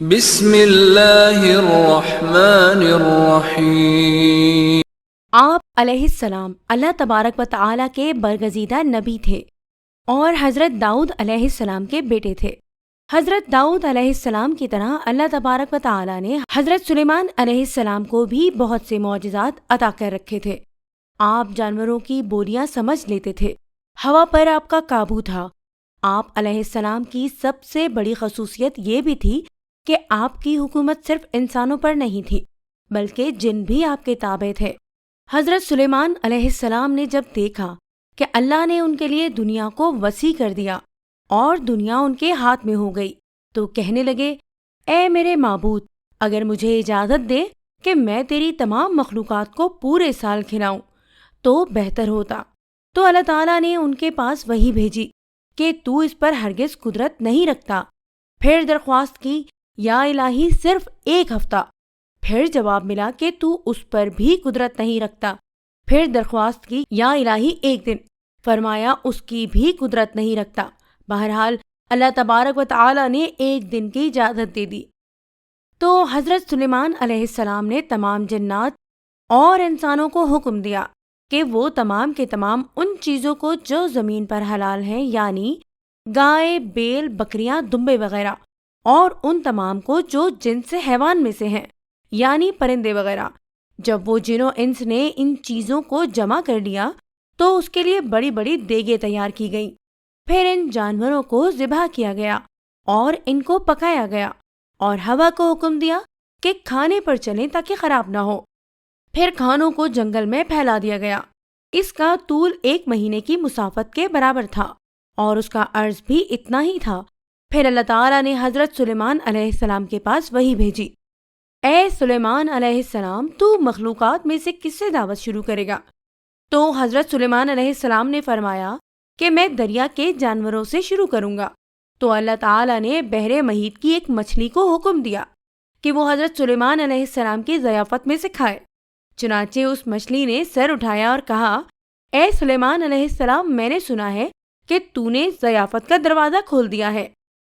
بسم اللہ الرحمن الرحیم۔ آپ علیہ السلام اللہ تبارک و تعالیٰ کے برگزیدہ نبی تھے اور حضرت داؤد علیہ السلام کے بیٹے تھے۔ حضرت داؤد علیہ السلام کی طرح اللہ تبارک و تعالیٰ نے حضرت سلیمان علیہ السلام کو بھی بہت سے معجزات عطا کر رکھے تھے۔ آپ جانوروں کی بولیاں سمجھ لیتے تھے، ہوا پر آپ کا قابو تھا۔ آپ علیہ السلام کی سب سے بڑی خصوصیت یہ بھی تھی کہ آپ کی حکومت صرف انسانوں پر نہیں تھی بلکہ جن بھی آپ کے تابع تھے۔ حضرت سلیمان علیہ السلام نے جب دیکھا کہ اللہ نے ان کے لیے دنیا کو وسیع کر دیا اور دنیا ان کے ہاتھ میں ہو گئی تو کہنے لگے، اے میرے معبود، اگر مجھے اجازت دے کہ میں تیری تمام مخلوقات کو پورے سال کھلاؤں تو بہتر ہوتا۔ تو اللہ تعالیٰ نے ان کے پاس وحی بھیجی کہ تو اس پر ہرگز قدرت نہیں رکھتا۔ پھر درخواست کی، یا الہی صرف ایک ہفتہ۔ پھر جواب ملا کہ تو اس پر بھی قدرت نہیں رکھتا۔ پھر درخواست کی، یا الہی ایک دن۔ فرمایا اس کی بھی قدرت نہیں رکھتا۔ بہرحال اللہ تبارک و تعالی نے ایک دن کی اجازت دے دی۔ تو حضرت سلیمان علیہ السلام نے تمام جنات اور انسانوں کو حکم دیا کہ وہ تمام کے تمام ان چیزوں کو جو زمین پر حلال ہیں، یعنی گائے، بیل، بکریاں، دمبے وغیرہ، اور ان تمام کو جو جنس حیوان میں سے ہیں، یعنی پرندے وغیرہ۔ جب وہ جن و انس نے ان چیزوں کو جمع کر لیا تو اس کے لیے بڑی بڑی دیگیں تیار کی گئیں۔ پھر ان جانوروں کو ذبح کیا گیا اور ان کو پکایا گیا اور ہوا کو حکم دیا کہ کھانے پر چلیں تاکہ خراب نہ ہو۔ پھر کھانوں کو جنگل میں پھیلا دیا گیا۔ اس کا طول 1 مہینے کی مسافت کے برابر تھا اور اس کا عرض بھی اتنا ہی تھا۔ پھر اللہ تعالیٰ نے حضرت سلیمان علیہ السلام کے پاس وحی بھیجی، اے سلیمان علیہ السلام، تو مخلوقات میں سے کس سے دعوت شروع کرے گا؟ تو حضرت سلیمان علیہ السلام نے فرمایا کہ میں دریا کے جانوروں سے شروع کروں گا۔ تو اللہ تعالیٰ نے بحر محیط کی ایک مچھلی کو حکم دیا کہ وہ حضرت سلیمان علیہ السلام کی ضیافت میں سے کھائے۔ چنانچہ اس مچھلی نے سر اٹھایا اور کہا، اے سلیمان علیہ السلام، میں نے سنا ہے کہ تو نے ضیافت کا دروازہ کھول دیا ہے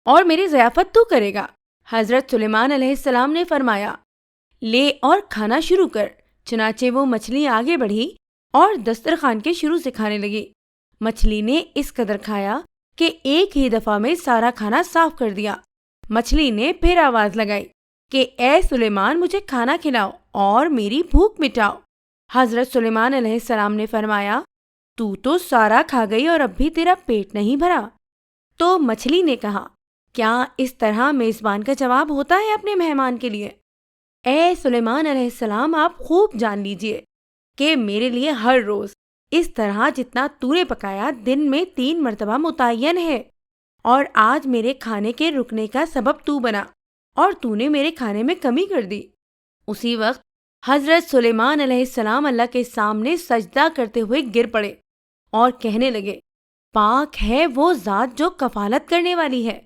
اور میری ضیافت تو کرے گا۔ حضرت سلیمان علیہ السلام نے فرمایا، لے اور کھانا شروع کر۔ چنانچہ وہ مچھلی آگے بڑھی اور دسترخوان کے شروع سے کھانے لگی۔ مچھلی نے اس قدر کھایا کہ ایک ہی دفعہ میں سارا کھانا صاف کر دیا۔ مچھلی نے پھر آواز لگائی کہ اے سلیمان، مجھے کھانا کھلاؤ اور میری بھوک مٹاؤ۔ حضرت سلیمان علیہ السلام نے فرمایا، تو سارا کھا گئی اور اب بھی تیرا پیٹ نہیں بھرا۔ تو مچھلی نے کہا، کیا اس طرح میزبان کا جواب ہوتا ہے اپنے مہمان کے لیے؟ اے سلیمان علیہ السلام، آپ خوب جان لیجئے کہ میرے لیے ہر روز اس طرح جتنا تو نے پکایا دن میں 3 مرتبہ متعین ہے، اور آج میرے کھانے کے رکنے کا سبب تو بنا اور تو نے میرے کھانے میں کمی کر دی۔ اسی وقت حضرت سلیمان علیہ السلام اللہ کے سامنے سجدہ کرتے ہوئے گر پڑے اور کہنے لگے، پاک ہے وہ ذات جو کفالت کرنے والی ہے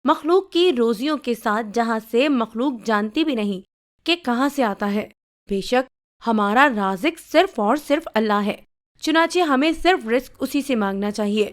مخلوق کی روزیوں کے ساتھ، جہاں سے مخلوق جانتی بھی نہیں کہ کہاں سے آتا ہے۔ بے شک ہمارا رازق صرف اور صرف اللہ ہے، چنانچہ ہمیں صرف رزق اسی سے مانگنا چاہیے،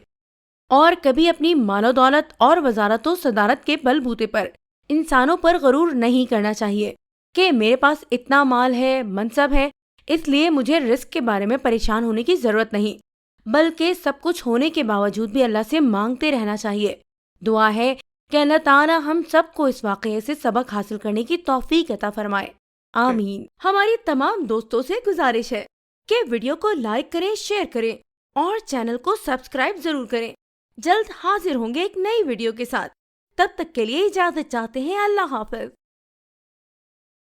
اور کبھی اپنی مال و دولت اور وزارت و صدارت کے بل بوتے پر انسانوں پر غرور نہیں کرنا چاہیے کہ میرے پاس اتنا مال ہے، منصب ہے، اس لیے مجھے رزق کے بارے میں پریشان ہونے کی ضرورت نہیں، بلکہ سب کچھ ہونے کے باوجود بھی اللہ سے مانگتے رہنا چاہیے۔ دعا ہے کہ اللہ تعالیٰ ہم سب کو اس واقعے سے سبق حاصل کرنے کی توفیق عطا فرمائے، آمین۔ ہماری تمام دوستوں سے گزارش ہے کہ ویڈیو کو لائک کریں، شیئر کریں اور چینل کو سبسکرائب ضرور کریں۔ جلد حاضر ہوں گے ایک نئی ویڈیو کے ساتھ، تب تک کے لیے اجازت چاہتے ہیں۔ اللہ حافظ۔